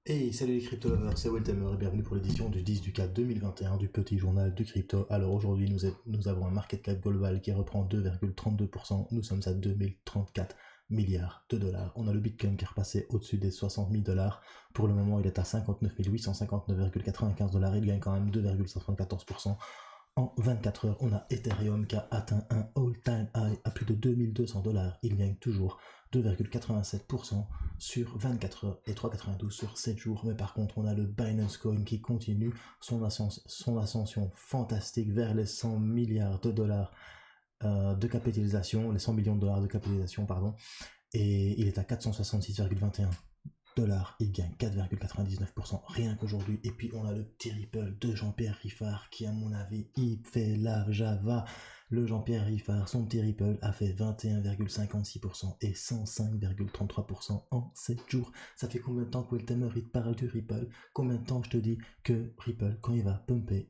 Hey, salut les crypto lovers, c'est Weltemer et bienvenue pour l'édition du 10 du 4 2021 du petit journal du crypto. Alors aujourd'hui, nous avons un market cap global qui reprend 2,32%. Nous sommes à 2034 milliards de dollars. On a le Bitcoin qui est repassé au-dessus des 60 000 dollars. Pour le moment, il est à 59 859,95 dollars. Il gagne quand même 2,74%. En 24 heures, on a Ethereum qui a atteint un all-time high à plus de 2200 dollars. Il gagne toujours 2,87% sur 24 heures et 3,92 sur 7 jours. Mais par contre, on a le Binance Coin qui continue son ascension fantastique vers les 100 milliards de dollars de capitalisation, les 100 millions de dollars de capitalisation, pardon. Et il est à 466,21 dollars, il gagne 4,99% rien qu'aujourd'hui. Et puis on a le petit Ripple de Jean-Pierre Riffard qui, à mon avis, il fait la Java. Le Jean-Pierre Riffard, son petit Ripple a fait 21,56% et 105,33% en 7 jours. Ça fait combien de temps que Weltemer il te parle du Ripple? Combien de temps je te dis que Ripple, quand il va pumper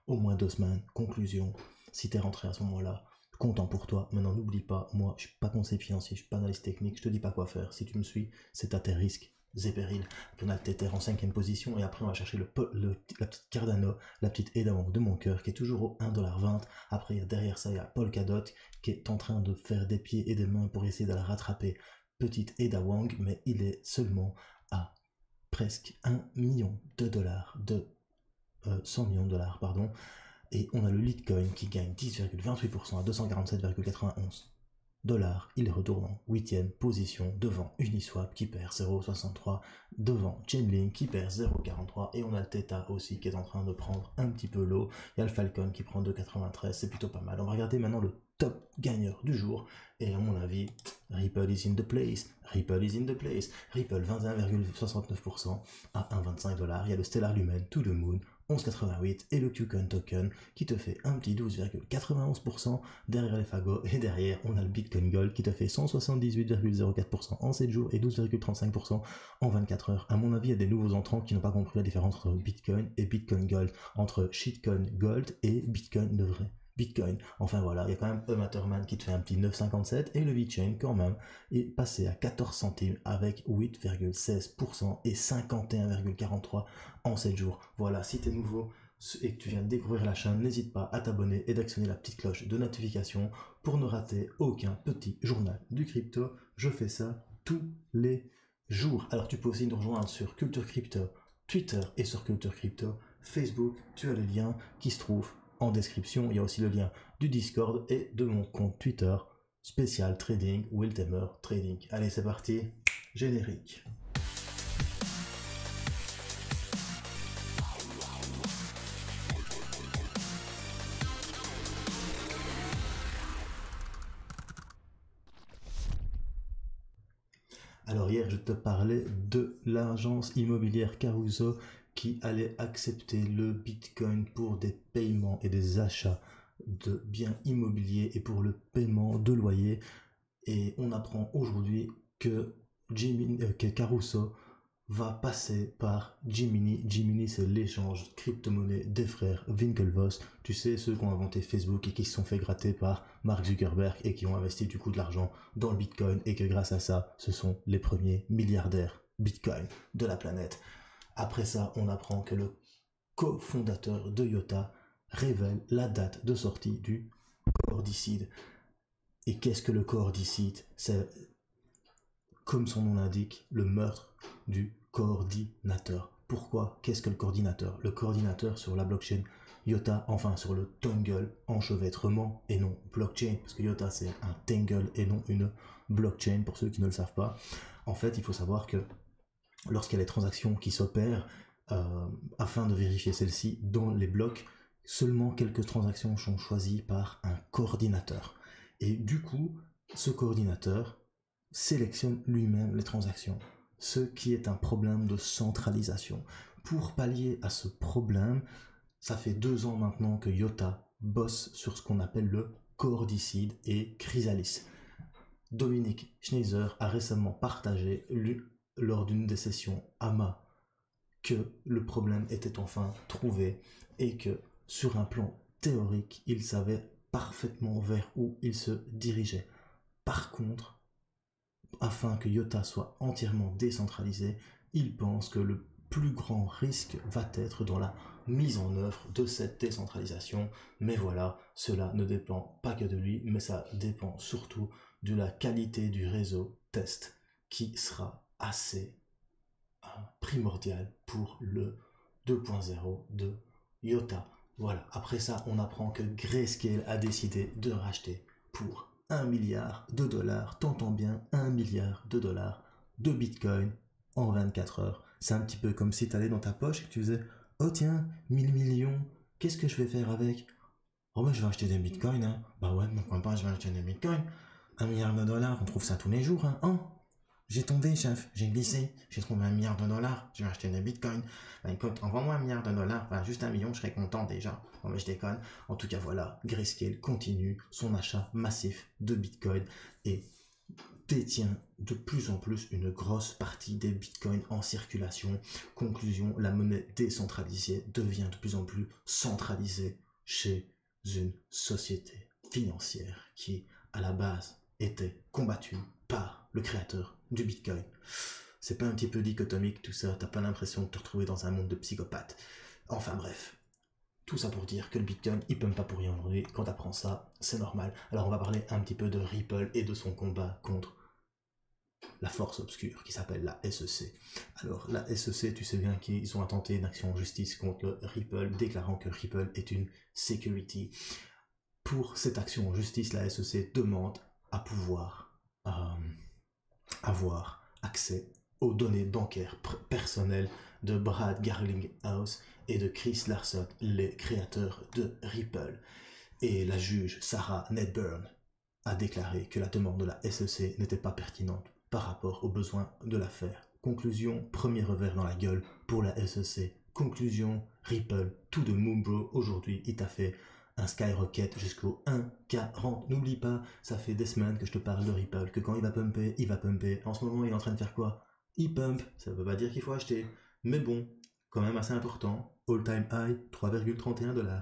au moins 2 semaines. Conclusion, si t'es rentré à ce moment-là, content pour toi. Maintenant, n'oublie pas, moi, je suis pas conseiller financier, je suis pas analyste technique, je te dis pas quoi faire. Si tu me suis, c'est à tes risques et périls. Puis on a le Tether en 5ème position et après on va chercher la petite Cardano, la petite Edawong de mon cœur qui est toujours au 1,20$. Après derrière ça il y a Polkadot qui est en train de faire des pieds et des mains pour essayer de la rattraper. Petite Edawong, mais il est seulement à presque 1 million de dollars, 100 millions de dollars, pardon. Et on a le Litecoin qui gagne 10,28% à 247,91 dollars. Il retourne en 8ème position devant Uniswap qui perd 0,63, devant Chainlink qui perd 0,43 et on a le Theta aussi qui est en train de prendre un petit peu l'eau. Il y a le Falcon qui prend 2,93, c'est plutôt pas mal. On va regarder maintenant le top gagneur du jour et à mon avis, Ripple is in the place, Ripple is in the place, Ripple 21,69% à 1,25 dollars. Il y a le Stellar Lumen to the Moon 11,88 et le Qcoin Token qui te fait un petit 12,91% derrière les fagots. Et derrière, on a le Bitcoin Gold qui te fait 178,04% en 7 jours et 12,35% en 24 heures. À mon avis, il y a des nouveaux entrants qui n'ont pas compris la différence entre Bitcoin et Bitcoin Gold, entre Shitcoin Gold et Bitcoin de vrai. Bitcoin. Enfin voilà, il y a quand même Matterman qui te fait un petit 9,57 et le VeChain quand même est passé à 14 centimes avec 8,16% et 51,43% en 7 jours. Voilà, si tu es nouveau et que tu viens de découvrir la chaîne, n'hésite pas à t'abonner et d'actionner la petite cloche de notification pour ne rater aucun petit journal du crypto. Je fais ça tous les jours. Alors tu peux aussi nous rejoindre sur Culture Crypto, Twitter et sur Culture Crypto, Facebook. Tu as le lien qui se trouve en description. Il y a aussi le lien du Discord et de mon compte Twitter spécial trading, Weltemer Trading. Allez, c'est parti, générique. Alors hier, je te parlais de l'agence immobilière Caruso qui allait accepter le Bitcoin pour des paiements et des achats de biens immobiliers et pour le paiement de loyers. Et on apprend aujourd'hui que, que Caruso va passer par Gemini. Gemini, c'est l'échange crypto-monnaie des frères Winklevoss. Tu sais, ceux qui ont inventé Facebook et qui se sont fait gratter par Mark Zuckerberg et qui ont investi du coup de l'argent dans le Bitcoin et que grâce à ça, ce sont les premiers milliardaires Bitcoin de la planète. Après ça, on apprend que le cofondateur de IOTA révèle la date de sortie du cordicide. Et qu'est-ce que le cordicide? C'est, comme son nom l'indique, le meurtre du coordinateur. Pourquoi? Qu'est-ce que le coordinateur? Le coordinateur sur la blockchain IOTA, enfin sur le Tangle enchevêtrement et non blockchain, parce que IOTA c'est un Tangle et non une blockchain pour ceux qui ne le savent pas. En fait, il faut savoir que lorsqu'il y a les transactions qui s'opèrent, afin de vérifier celles-ci dans les blocs, seulement quelques transactions sont choisies par un coordinateur. Et du coup, ce coordinateur sélectionne lui-même les transactions, ce qui est un problème de centralisation. Pour pallier à ce problème, ça fait 2 ans maintenant que IOTA bosse sur ce qu'on appelle le cordicide et Chrysalis. Dominique Schneiser a récemment partagé lors d'une des sessions AMA que le problème était enfin trouvé et que sur un plan théorique, il savait parfaitement vers où il se dirigeait. Par contre, afin que IOTA soit entièrement décentralisé, il pense que le plus grand risque va être dans la mise en œuvre de cette décentralisation. Mais voilà, cela ne dépend pas que de lui, mais ça dépend surtout de la qualité du réseau test qui sera assez primordial pour le 2.0 de IOTA. Voilà, après ça, on apprend que Grayscale a décidé de racheter pour 1 milliard de dollars, t'entends bien, 1 milliard de dollars de Bitcoin en 24 heures. C'est un petit peu comme si tu allais dans ta poche et que tu faisais « Oh tiens, 1000 millions, qu'est-ce que je vais faire avec ?» « Oh ben je vais acheter des bitcoins, hein. » « Bah ouais, pourquoi pas, je vais acheter des bitcoins. 1 milliard de dollars, on trouve ça tous les jours, hein. Oh, j'ai tombé, chef, j'ai glissé, j'ai trouvé 1 milliard de dollars, je vais acheter des bitcoins. Bah écoute, envoie-moi 1 milliard de dollars, enfin juste 1 million, je serais content déjà. Non mais je déconne. En tout cas voilà, Grayscale continue son achat massif de bitcoin et détient de plus en plus une grosse partie des bitcoins en circulation. Conclusion, la monnaie décentralisée devient de plus en plus centralisée chez une société financière qui, à la base, était combattue par le créateur du bitcoin. C'est pas un petit peu dichotomique tout ça? T'as pas l'impression de te retrouver dans un monde de psychopathes? Enfin bref, tout ça pour dire que le Bitcoin, il pump pas pour rien aujourd'hui. Quand t'apprends ça, c'est normal. Alors on va parler un petit peu de Ripple et de son combat contre la force obscure qui s'appelle la SEC. Alors la SEC, tu sais bien qu'ils ont intenté une action en justice contre le Ripple, déclarant que Ripple est une security. Pour cette action en justice, la SEC demande à pouvoir avoir accès aux données bancaires personnelles de Brad Garlinghouse et de Chris Larsen, les créateurs de Ripple. Et la juge Sarah Nedburn a déclaré que la demande de la SEC n'était pas pertinente par rapport aux besoins de l'affaire. Conclusion, premier revers dans la gueule pour la SEC. Conclusion, Ripple, tout de Moonbro, aujourd'hui, il t'a fait un skyrocket jusqu'au 1,40. N'oublie pas, ça fait des semaines que je te parle de Ripple, que quand il va pumper, il va pumper. En ce moment, il est en train de faire quoi? Il pump, ça ne veut pas dire qu'il faut acheter. Mais bon, quand même assez important, all-time high, 3,31 $.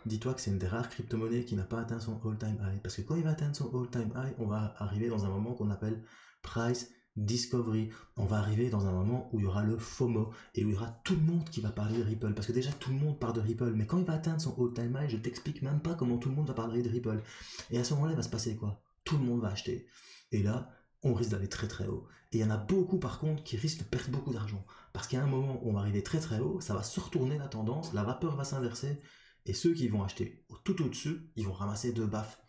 Dis-toi que c'est une des rares crypto-monnaies qui n'a pas atteint son all-time high. Parce que quand il va atteindre son all-time high, on va arriver dans un moment qu'on appelle price discovery. On va arriver dans un moment où il y aura le FOMO et où il y aura tout le monde qui va parler de Ripple. Parce que déjà tout le monde parle de Ripple. Mais quand il va atteindre son all-time high, je t'explique même pas comment tout le monde va parler de Ripple. Et à ce moment-là, il va se passer quoi? Tout le monde va acheter. Et là, on risque d'aller très très haut. Et il y en a beaucoup par contre qui risquent de perdre beaucoup d'argent. Parce qu'à un moment où on va arriver très très haut, ça va se retourner la tendance, la vapeur va s'inverser. Et ceux qui vont acheter tout au-dessus, ils vont ramasser deux baffes.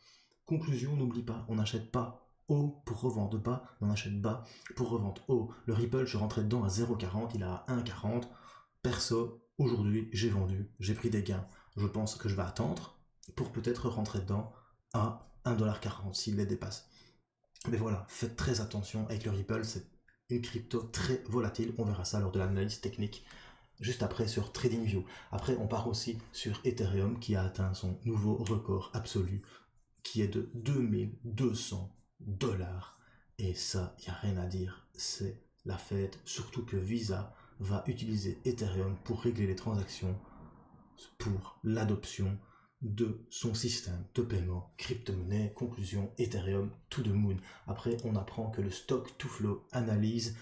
Conclusion, n'oublie pas, on n'achète pas haut pour revendre bas, on achète bas pour revendre haut. Le Ripple, je rentrais dedans à 0,40, il est à 1,40. Perso, aujourd'hui, j'ai vendu, j'ai pris des gains. Je pense que je vais attendre pour peut-être rentrer dedans à 1,40$ s'il les dépasse. Mais voilà, faites très attention avec le Ripple, c'est une crypto très volatile, on verra ça lors de l'analyse technique juste après sur TradingView. Après, on part aussi sur Ethereum qui a atteint son nouveau record absolu qui est de 2200 $. Et ça, il n'y a rien à dire, c'est la fête. Surtout que Visa va utiliser Ethereum pour régler les transactions pour l'adoption de son système de paiement crypto-monnaie. Conclusion, Ethereum to the moon. Après, on apprend que le stock to flow analyse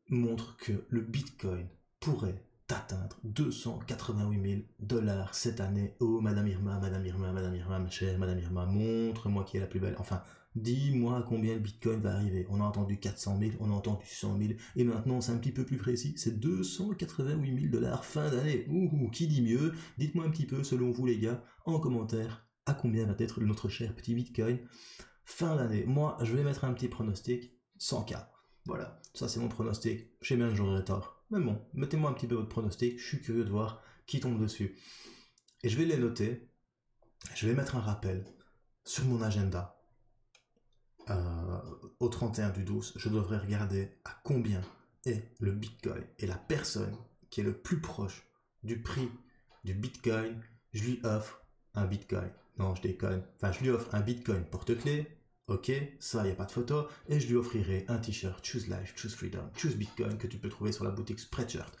montre que le Bitcoin pourrait atteindre 288 000 $ cette année. Oh, Madame Irma, ma chère Madame Irma, montre-moi qui est la plus belle. Enfin, dis-moi combien le Bitcoin va arriver. On a entendu 400 000, on a entendu 100 000, et maintenant c'est un petit peu plus précis, c'est 288 000 $ fin d'année. Ouh, qui dit mieux? Dites-moi un petit peu, selon vous les gars, en commentaire, à combien va être notre cher petit Bitcoin fin d'année. Moi, je vais mettre un petit pronostic, 100K. Voilà, ça c'est mon pronostic. Je sais bien que j'aurai tort. Mais bon, mettez-moi un petit peu votre pronostic. Je suis curieux de voir qui tombe dessus. Et je vais les noter. Je vais mettre un rappel sur mon agenda. Au 31/12, je devrais regarder à combien est le Bitcoin. Et la personne qui est le plus proche du prix du Bitcoin, je lui offre un Bitcoin. Non, je déconne. Enfin, je lui offre un Bitcoin porte-clés. Ok, ça, il n'y a pas de photo. Et je lui offrirai un t-shirt Choose Life, Choose Freedom, Choose Bitcoin que tu peux trouver sur la boutique Spreadshirt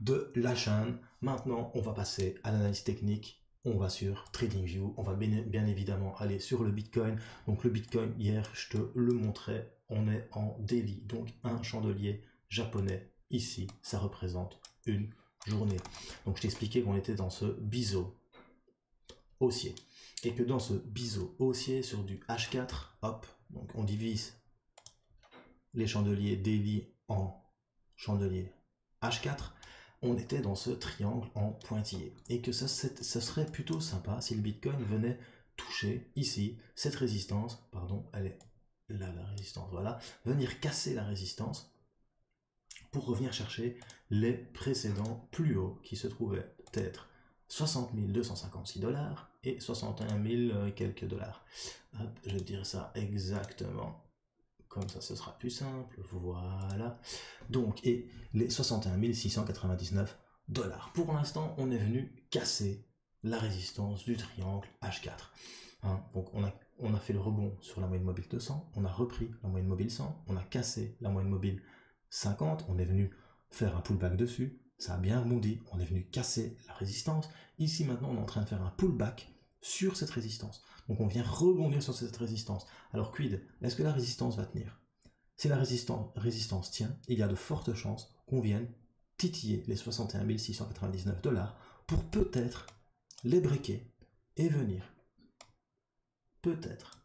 de la chaîne. Maintenant, on va passer à l'analyse technique. On va sur TradingView. On va bien évidemment aller sur le Bitcoin. Donc le Bitcoin, hier, je te le montrais. On est en daily. Donc un chandelier japonais ici, ça représente une journée. Donc je t'expliquais qu'on était dans ce biseau haussier. Et que dans ce biseau haussier sur du H4, hop, donc on divise les chandeliers daily en chandeliers H4, on était dans ce triangle en pointillé. Et que ça serait plutôt sympa si le Bitcoin venait toucher ici cette résistance, pardon, elle est là la résistance, voilà, venir casser la résistance pour revenir chercher les précédents plus hauts qui se trouvaient être 60 256 $ et 61 000 quelques dollars. Hop, je vais dire ça exactement. Comme ça, ce sera plus simple. Voilà. Donc, et les 61 699 $. Pour l'instant, on est venu casser la résistance du triangle H4. Hein, donc, on a fait le rebond sur la moyenne mobile 200. On a repris la moyenne mobile 100. On a cassé la moyenne mobile 50. On est venu faire un pullback dessus. Ça a bien rebondi. On est venu casser la résistance. Ici, maintenant, on est en train de faire un pullback sur cette résistance. Donc on vient rebondir sur cette résistance. Alors quid? Est-ce que la résistance va tenir? Si la résistance tient, il y a de fortes chances qu'on vienne titiller les 61 699 $ pour peut-être les breaker et venir. Peut-être,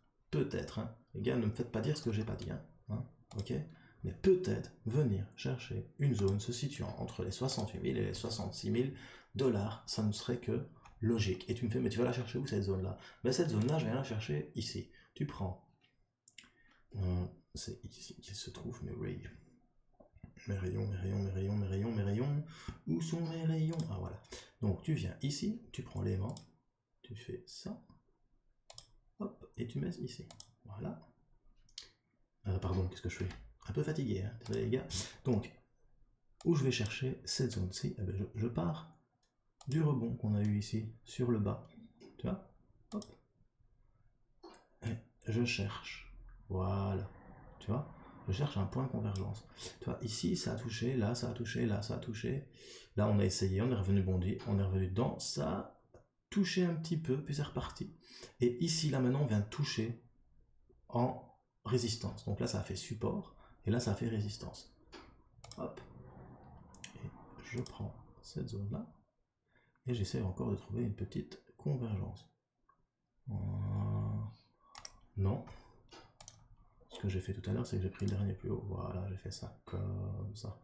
hein. Les gars, ne me faites pas dire ce que j'ai pas dit, hein, ok? Mais peut-être venir chercher une zone se situant entre les 68 000 et les 66 000 $. Ça ne serait que logique. Et tu me fais, mais tu vas la chercher où cette zone-là? Ben cette zone-là, je vais la chercher ici. Tu prends. C'est ici qu'il se trouve mes rayons. Mes rayons. Où sont mes rayons? Ah voilà. Donc tu viens ici, tu prends l'aimant, tu fais ça. Hop, et tu mets ici. Voilà. Pardon, qu'est-ce que je fais? Un peu fatigué, hein, désolé les gars. Donc, où je vais chercher cette zone-ci? Eh ben, je pars du rebond qu'on a eu ici sur le bas, tu vois, hop, et je cherche, voilà, tu vois, je cherche un point de convergence, tu vois, ici ça a touché, là ça a touché, là ça a touché, là on a essayé, on est revenu bondi, on est revenu dedans, ça a touché un petit peu, puis c'est reparti, et ici là maintenant on vient de toucher en résistance, donc là ça a fait support, et là ça a fait résistance, hop, et je prends cette zone là, et j'essaie encore de trouver une petite convergence. Non. Ce que j'ai fait tout à l'heure, c'est que j'ai pris le dernier plus haut. Voilà, j'ai fait ça comme ça.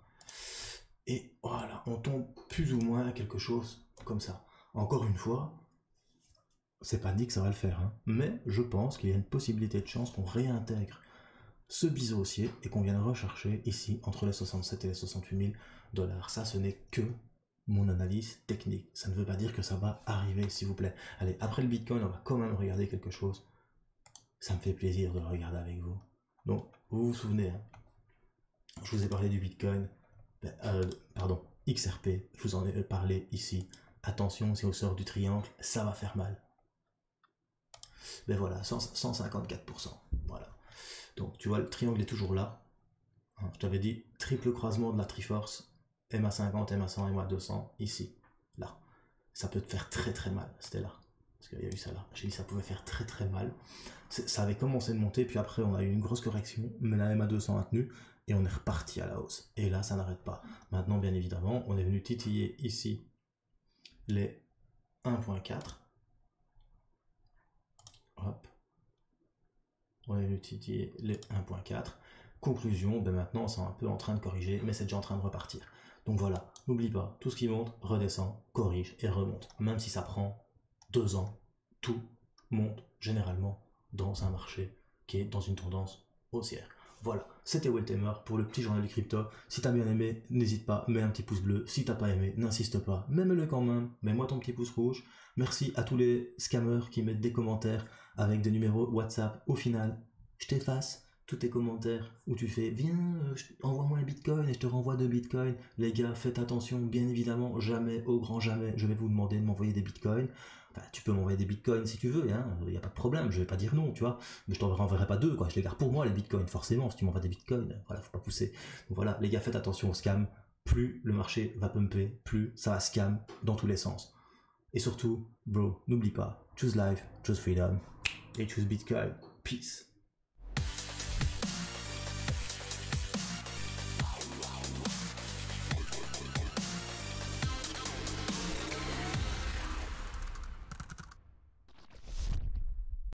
Et voilà, on tombe plus ou moins à quelque chose comme ça. Encore une fois, c'est pas dit que ça va le faire, hein, mais je pense qu'il y a une possibilité de chance qu'on réintègre ce biseau haussier et qu'on vienne rechercher ici entre les 67 et les 68 000 $. Ça, ce n'est que mon analyse technique. Ça ne veut pas dire que ça va arriver, s'il vous plaît. Allez, après le Bitcoin, on va quand même regarder quelque chose. Ça me fait plaisir de le regarder avec vous. Donc, vous vous souvenez, hein, je vous ai parlé du Bitcoin, pardon, XRP, je vous en ai parlé ici. Attention, si on sort du triangle, ça va faire mal. Ben voilà, 154%. Voilà. Donc, tu vois, le triangle est toujours là. Je t'avais dit, triple croisement de la Triforce, MA50, MA100, MA200, ici, là. Ça peut te faire très très mal, c'était là. Parce qu'il y a eu ça là. J'ai dit ça pouvait faire très très mal. Ça avait commencé de monter, puis après on a eu une grosse correction, mais la MA200 a tenu, et on est reparti à la hausse. Et là, ça n'arrête pas. Maintenant, bien évidemment, on est venu titiller ici les 1.4. Hop. On est venu titiller les 1.4. Conclusion, ben maintenant c'est un peu en train de corriger, mais c'est déjà en train de repartir. Donc voilà, n'oublie pas, tout ce qui monte, redescend, corrige et remonte. Même si ça prend 2 ans, tout monte généralement dans un marché qui est dans une tendance haussière. Voilà, c'était Weltemer pour le petit journal du crypto. Si t'as bien aimé, n'hésite pas, mets un petit pouce bleu. Si t'as pas aimé, n'insiste pas, mets-le quand même, mets-moi ton petit pouce rouge. Merci à tous les scammers qui mettent des commentaires avec des numéros WhatsApp. Au final, je t'efface tous tes commentaires où tu fais viens, envoie-moi un bitcoin et je te renvoie 2 bitcoins. Les gars, faites attention, bien évidemment, jamais, au grand jamais, je vais vous demander de m'envoyer des bitcoins. Enfin, tu peux m'envoyer des bitcoins si tu veux, hein, y a pas de problème, je vais pas dire non, tu vois, mais je t'en renverrai pas 2, quoi, je les garde pour moi les bitcoins, forcément, si tu m'envoies des bitcoins, voilà, faut pas pousser. Donc voilà, les gars, faites attention aux scams, plus le marché va pumper, plus ça va scam dans tous les sens. Et surtout, bro, n'oublie pas, choose life, choose freedom, et choose bitcoin. Peace.